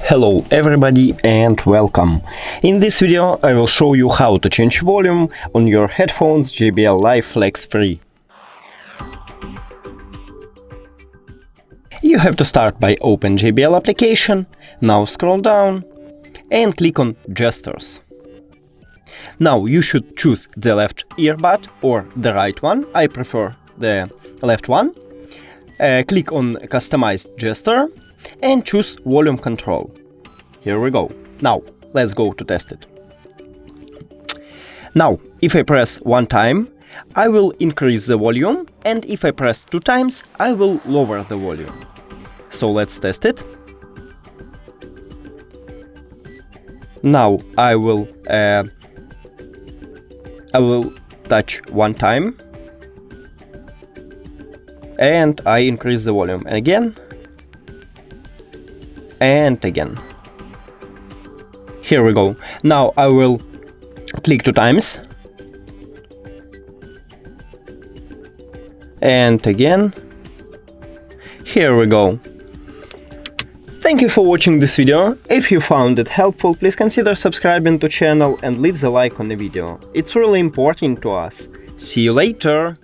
Hello everybody and welcome. In this video I will show you how to change volume on your headphones JBL Live Flex 3. You have to start by open JBL application, now scroll down and click on Gestures. Now you should choose the left earbud or the right one, I prefer the left one. Click on Customized Gesture and choose volume control. Here we go. Now let's go to test it. Now if I press one time, I will increase the volume, and if I press two times, I will lower the volume. So let's test it. Now I will touch one time and I increase the volume again and again. Here we go. Now I will click two times and again. Here we go. Thank you for watching this video. If you found it helpful, please consider subscribing to channel and leave the like on the video. It's really important to us. See you later!